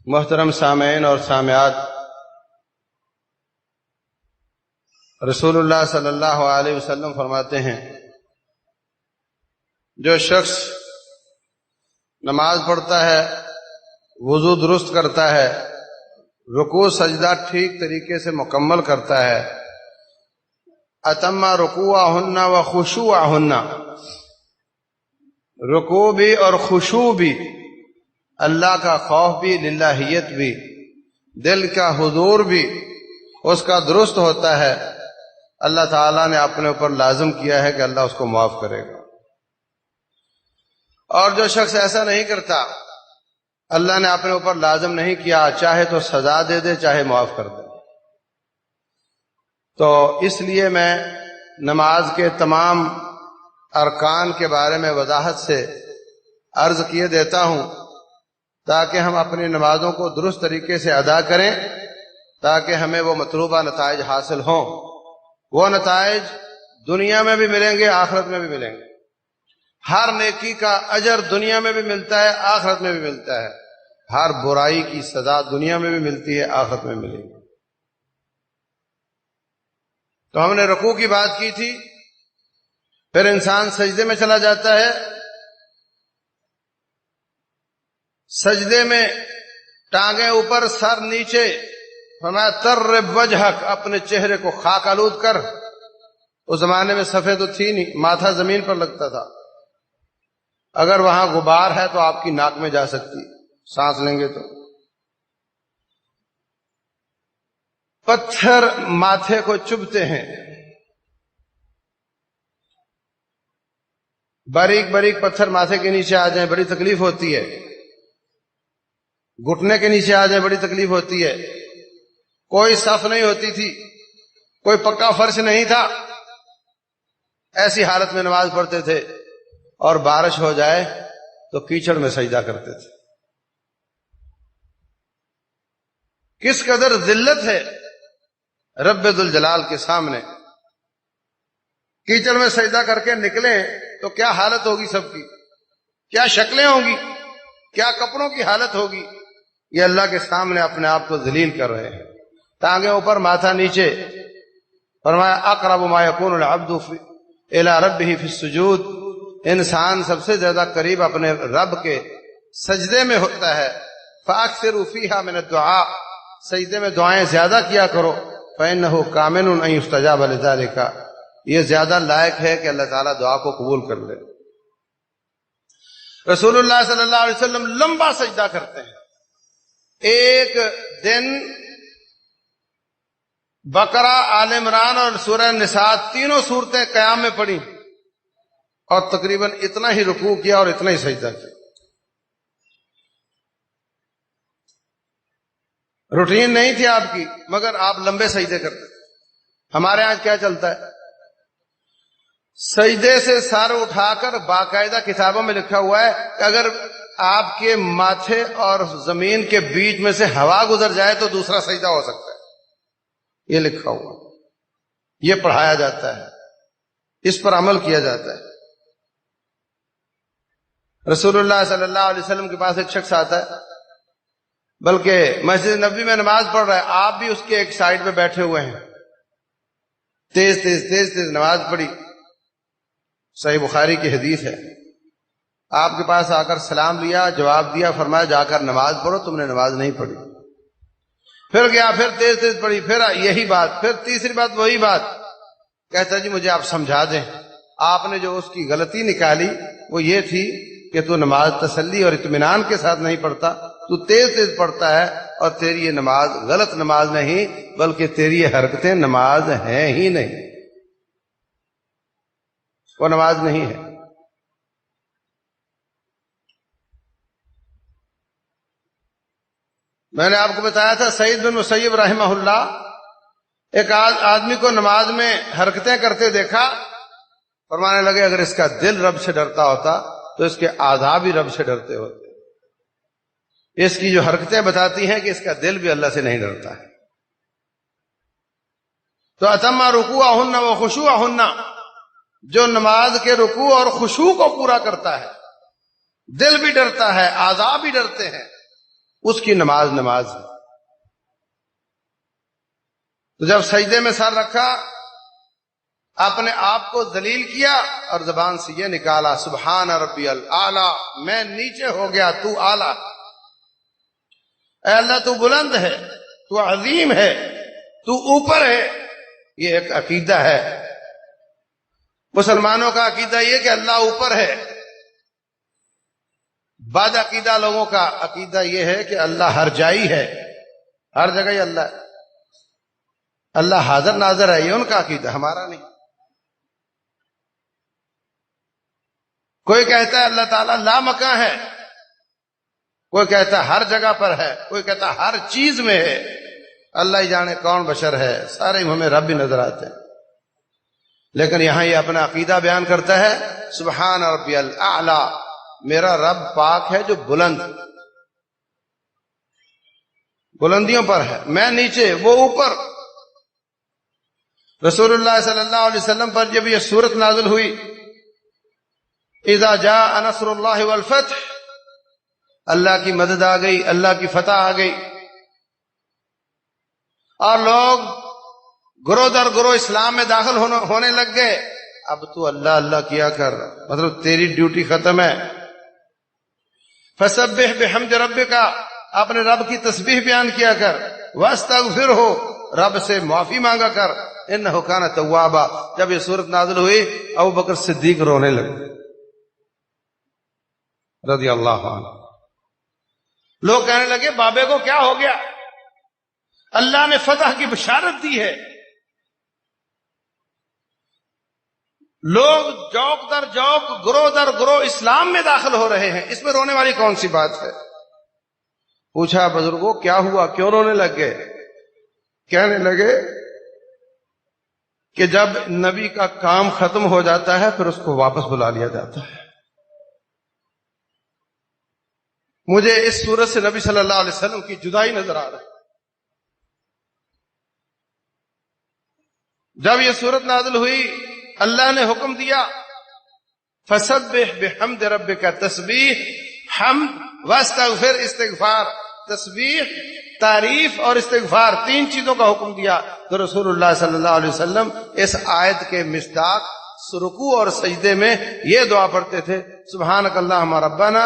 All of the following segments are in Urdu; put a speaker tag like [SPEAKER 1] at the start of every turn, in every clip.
[SPEAKER 1] محترم سامعین اور سامعات، رسول اللہ صلی اللہ علیہ وسلم فرماتے ہیں جو شخص نماز پڑھتا ہے، وضو درست کرتا ہے، رکوع سجدہ ٹھیک طریقے سے مکمل کرتا ہے، اتم رکوعہن و خشوعہن، رکوع بھی اور خشوع بھی، اللہ کا خوف بھی، للہیت بھی، دل کا حضور بھی اس کا درست ہوتا ہے، اللہ تعالیٰ نے اپنے اوپر لازم کیا ہے کہ اللہ اس کو معاف کرے گا۔ اور جو شخص ایسا نہیں کرتا، اللہ نے اپنے اوپر لازم نہیں کیا، چاہے تو سزا دے دے، چاہے معاف کر دے۔ تو اس لیے میں نماز کے تمام ارکان کے بارے میں وضاحت سے عرض کیے دیتا ہوں تاکہ ہم اپنی نمازوں کو درست طریقے سے ادا کریں، تاکہ ہمیں وہ مطلوبہ نتائج حاصل ہوں۔ وہ نتائج دنیا میں بھی ملیں گے، آخرت میں بھی ملیں گے۔ ہر نیکی کا اجر دنیا میں بھی ملتا ہے، آخرت میں بھی ملتا ہے۔ ہر برائی کی سزا دنیا میں بھی ملتی ہے، آخرت میں ملے گی۔ تو ہم نے رکوع کی بات کی تھی، پھر انسان سجدے میں چلا جاتا ہے، سجدے میں ٹانگیں اوپر، سر نیچے، فرمایا ترب وجہک، اپنے چہرے کو خاک آلود کر۔ اس زمانے میں صفحے تو تھی نہیں، ماتھا زمین پر لگتا تھا، اگر وہاں غبار ہے تو آپ کی ناک میں جا سکتی، سانس لیں گے تو۔ پتھر ماتھے کو چبھتے ہیں، باریک باریک پتھر ماتھے کے نیچے آ جائیں بڑی تکلیف ہوتی ہے، گھٹنے کے نیچے آ جائیں بڑی تکلیف ہوتی ہے۔ کوئی صف نہیں ہوتی تھی، کوئی پکا فرش نہیں تھا، ایسی حالت میں نماز پڑھتے تھے، اور بارش ہو جائے تو کیچڑ میں سجدہ کرتے تھے۔ کس قدر ذلت ہے رب ذوالجلال کے سامنے۔ کیچڑ میں سجدہ کر کے نکلیں تو کیا حالت ہوگی سب کی، کیا شکلیں ہوں گی، کیا کپڑوں کی حالت ہوگی۔ یہ اللہ کے سامنے اپنے آپ کو ذلیل کر رہے ہیں، ٹانگیں اوپر ماتھا نیچے۔ فرمایا اقرب ما یکون العبد الی ربہ فی السجود، انسان سب سے زیادہ قریب اپنے رب کے سجدے میں ہوتا ہے۔ فاکثروا فیہا من الدعاء، سجدے میں دعائیں زیادہ کیا کرو۔ فإنہ کامن ان یستجاب لذلک، یہ زیادہ لائق ہے کہ اللہ تعالیٰ دعا کو قبول کر لے۔ رسول اللہ صلی اللہ علیہ وسلم لمبا سجدہ کرتے ہیں۔ ایک دن بقرہ، آل عمران اور سورہ نساء تینوں صورتیں قیام میں پڑھی، اور تقریباً اتنا ہی رکوع کیا اور اتنا ہی سجدہ کیا۔ روٹین نہیں تھی آپ کی، مگر آپ لمبے سجدے کرتے تھے۔ ہمارے ہاں کیا چلتا ہے، سجدے سے سر اٹھا کر باقاعدہ کتابوں میں لکھا ہوا ہے کہ اگر آپ کے ماتھے اور زمین کے بیچ میں سے ہوا گزر جائے تو دوسرا سجدہ ہو سکتا ہے، یہ لکھا ہوا، یہ پڑھایا جاتا ہے، اس پر عمل کیا جاتا ہے۔ رسول اللہ صلی اللہ علیہ وسلم کے پاس ایک شخص آتا ہے، بلکہ مسجد نبوی میں نماز پڑھ رہا ہے، آپ بھی اس کے ایک سائڈ پہ بیٹھے ہوئے ہیں، تیز تیز تیز تیز نماز پڑھی۔ صحیح بخاری کی حدیث ہے، آپ کے پاس آ کر سلام لیا، جواب دیا، فرمایا جا کر نماز پڑھو، تم نے نماز نہیں پڑھی۔ پھر گیا، پھر تیز تیز پڑھی، پھر یہی بات، پھر تیسری بات وہی بات۔ کہتا جی مجھے آپ سمجھا دیں۔ آپ نے جو اس کی غلطی نکالی وہ یہ تھی کہ تو نماز تسلی اور اطمینان کے ساتھ نہیں پڑھتا، تو تیز تیز پڑھتا ہے، اور تیری یہ نماز غلط نماز نہیں بلکہ تیری یہ حرکتیں نماز ہیں ہی نہیں، وہ نماز نہیں ہے۔ میں نے آپ کو بتایا تھا سعید بن مسیب رحمہ اللہ، ایک آدمی کو نماز میں حرکتیں کرتے دیکھا، فرمانے لگے اگر اس کا دل رب سے ڈرتا ہوتا تو اس کے اعضاء بھی رب سے ڈرتے ہوتے۔ اس کی جو حرکتیں بتاتی ہیں کہ اس کا دل بھی اللہ سے نہیں ڈرتا ہے۔ تو اتم رکوعہن و خشوعہن، جو نماز کے رکوع اور خشوع کو پورا کرتا ہے، دل بھی ڈرتا ہے، اعضاء بھی ڈرتے ہیں، اس کی نماز نماز ہے۔ تو جب سجدے میں سر رکھا، اپنے آپ کو ذلیل کیا اور زبان سے یہ نکالا سبحان ربی الاعلی، میں نیچے ہو گیا تو اعلی۔ اے اللہ تو بلند ہے، تو عظیم ہے، تو اوپر ہے۔ یہ ایک عقیدہ ہے مسلمانوں کا، عقیدہ یہ کہ اللہ اوپر ہے۔ بعض عقیدہ لوگوں کا عقیدہ یہ ہے کہ اللہ ہر جائی ہے، ہر جگہ ہی اللہ ہے، اللہ حاضر ناظر ہے۔ یہ ان کا عقیدہ، ہمارا نہیں۔ کوئی کہتا ہے اللہ تعالیٰ لا مکاں ہے، کوئی کہتا ہے ہر جگہ پر ہے، کوئی کہتا ہے ہر چیز میں ہے۔ اللہ ہی جانے کون بشر ہے، سارے ہمیں رب ہی نظر آتے ہیں۔ لیکن یہاں یہ اپنا عقیدہ بیان کرتا ہے سبحان ربی الاعلی، میرا رب پاک ہے جو بلند، بلندیوں پر ہے، میں نیچے وہ اوپر۔ رسول اللہ صلی اللہ علیہ وسلم پر جب یہ سورت نازل ہوئی اذا جاء نصر اللہ والفتح، اللہ کی مدد آ گئی، اللہ کی فتح آ گئی، اور لوگ گروہ در گروہ اسلام میں داخل ہونے لگ گئے۔ اب تو اللہ اللہ کیا کر، مطلب تیری ڈیوٹی ختم ہے۔ فسبح بحمد ربک، اپنے رب کی تسبیح بیان کیا کر، واستغفرہ، رب سے معافی مانگا کر، انہ کان توابا۔ جب یہ سورت نازل ہوئی ابوبکر صدیق رونے لگے رضی اللہ عنہ۔ لوگ کہنے لگے بابے کو کیا ہو گیا، اللہ نے فتح کی بشارت دی ہے۔ لوگ جوک در جوک، گروہ در گروہ اسلام میں داخل ہو رہے ہیں، اس میں رونے والی کون سی بات ہے؟ پوچھا بزرگوں کیا ہوا، کیوں رونے لگ گئے؟ کہنے لگے کہ جب نبی کا کام ختم ہو جاتا ہے پھر اس کو واپس بلا لیا جاتا ہے۔ مجھے اس صورت سے نبی صلی اللہ علیہ وسلم کی جدائی نظر آ رہی۔ جب یہ صورت نازل ہوئی اللہ نے حکم دیا فسبح بحمد ربک، تسبیح، حمد، واستغفر، استغفار، تسبیح، تعریف اور استغفار، تین چیزوں کا حکم دیا۔ تو رسول اللہ صلی اللہ علیہ وسلم اس آیت کے مصداق رکوع اور سجدے میں یہ دعا پڑھتے تھے سبحانک اللہم ربنا،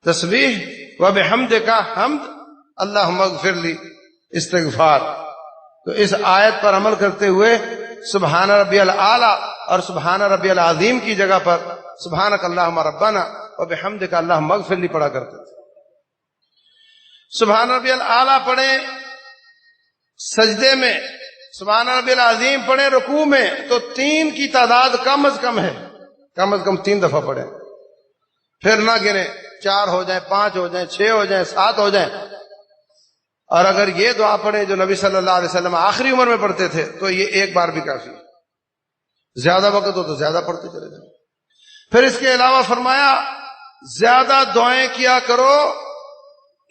[SPEAKER 1] تسبیح، وبحمدک، حمد، اللہم اغفر لی، استغفار۔ تو اس آیت پر عمل کرتے ہوئے سبحان ربی الاعلی اور سبحان ربی العظیم کی جگہ پر سبحانک اللہم ربنا وبحمدک اللہم اغفر لی پڑھا کرتے تھے۔ سبحان ربی الاعلی پڑھیں سجدے میں، سبحان ربی العظیم پڑھیں رکوع میں، تو تین کی تعداد کم از کم ہے، کم از کم 3 دفعہ پڑھیں، پھر نہ گنیں، 4 ہو جائیں، 5 ہو جائیں، 6 ہو جائیں، 7 ہو جائیں۔ اور اگر یہ دعا پڑھیں جو نبی صلی اللہ علیہ وسلم آخری عمر میں پڑھتے تھے تو یہ ایک بار بھی کافی ہے، زیادہ وقت ہو تو زیادہ پڑھتے چلے جائیں۔ پھر اس کے علاوہ فرمایا زیادہ دعائیں کیا کرو،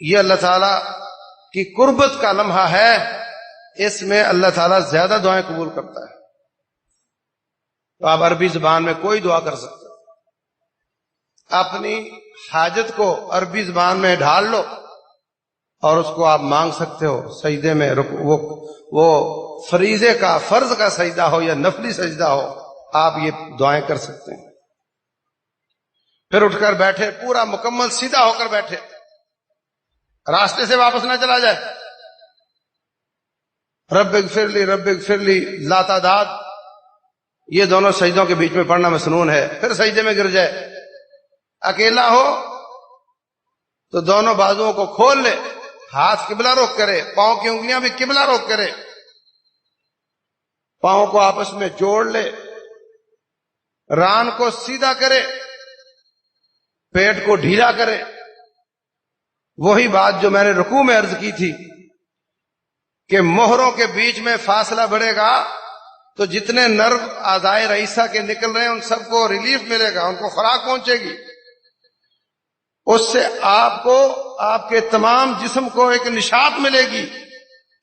[SPEAKER 1] یہ اللہ تعالی کی قربت کا لمحہ ہے، اس میں اللہ تعالیٰ زیادہ دعائیں قبول کرتا ہے۔ تو آپ عربی زبان میں کوئی دعا کر سکتے ہیں، اپنی حاجت کو عربی زبان میں ڈھال لو اور اس کو آپ مانگ سکتے ہو سجدے میں، وہ فریضے کا، فرض کا سجدہ ہو یا نفلی سجدہ ہو، آپ یہ دعائیں کر سکتے ہیں۔ پھر اٹھ کر بیٹھے، پورا مکمل سیدھا ہو کر بیٹھے، راستے سے واپس نہ چلا جائے۔ رب اغفر لی، رب اغفر لی، لا تعداد، یہ دونوں سجدوں کے بیچ میں پڑھنا مسنون ہے۔ پھر سجدے میں گر جائے، اکیلا ہو تو دونوں بازوؤں کو کھول لے، ہاتھ قبلہ رخ کرے، پاؤں کی انگلیاں بھی قبلہ رخ کرے، پاؤں کو آپس میں جوڑ لے، ران کو سیدھا کرے، پیٹ کو ڈھیلا کرے۔ وہی بات جو میں نے رکوع میں عرض کی تھی کہ مہروں کے بیچ میں فاصلہ بڑھے گا تو جتنے نرو اعضائے رئیسہ کے نکل رہے ہیں ان سب کو ریلیف ملے گا، ان کو خوراک پہنچے گی، اس سے آپ کو، آپ کے تمام جسم کو ایک نشاط ملے گی،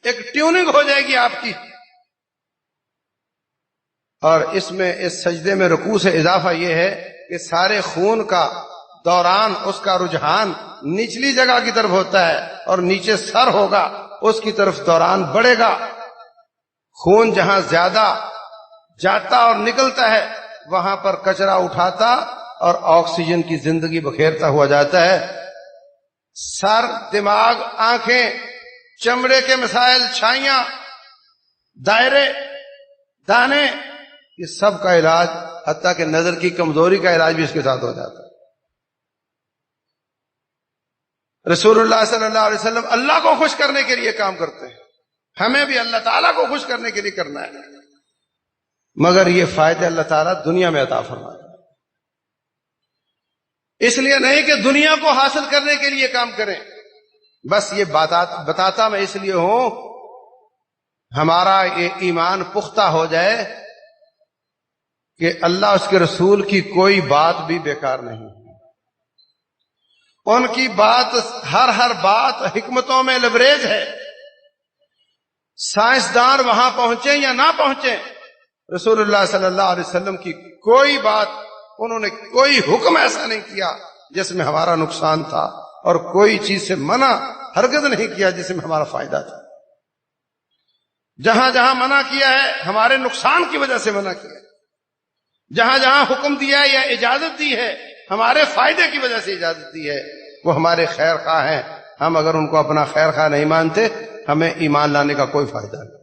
[SPEAKER 1] ایک ٹیوننگ ہو جائے گی آپ کی۔ اور اس میں، اس سجدے میں رکوع سے اضافہ یہ ہے کہ سارے خون کا دوران اس کا رجحان نچلی جگہ کی طرف ہوتا ہے اور نیچے سر ہوگا اس کی طرف دوران بڑھے گا. خون جہاں زیادہ جاتا اور نکلتا ہے وہاں پر کچرا اٹھاتا اور آکسیجن کی زندگی بکھیرتا ہوا جاتا ہے. سر، دماغ، آنکھیں، چمڑے کے مسائل، چھائیاں، دائرے، دانے، یہ سب کا علاج، حتیٰ کہ نظر کی کمزوری کا علاج بھی اس کے ساتھ ہو جاتا ہے. رسول اللہ صلی اللہ علیہ وسلم اللہ کو خوش کرنے کے لیے کام کرتے ہیں. ہمیں بھی اللہ تعالیٰ کو خوش کرنے کے لیے کرنا ہے، مگر یہ فائدے اللہ تعالیٰ دنیا میں عطا فرمائے. اس لیے نہیں کہ دنیا کو حاصل کرنے کے لیے کام کریں. بس یہ بتاتا میں اس لیے ہوں ہمارا یہ ایمان پختہ ہو جائے کہ اللہ اس کے رسول کی کوئی بات بھی بیکار نہیں. ان کی بات، ہر بات حکمتوں میں لیوریج ہے. سائنسدان وہاں پہنچے یا نہ پہنچے، رسول اللہ صلی اللہ علیہ وسلم کی کوئی بات، انہوں نے کوئی حکم ایسا نہیں کیا جس میں ہمارا نقصان تھا، اور کوئی چیز سے منع ہرگز نہیں کیا جس میں ہمارا فائدہ تھا. جہاں جہاں منع کیا ہے ہمارے نقصان کی وجہ سے منع کیا ہے. جہاں جہاں حکم دیا ہے یا اجازت دی ہے ہمارے فائدے کی وجہ سے اجازت دی ہے. وہ ہمارے خیر خواہ ہیں. ہم اگر ان کو اپنا خیر خواہ نہیں مانتے ہمیں ایمان لانے کا کوئی فائدہ نہیں.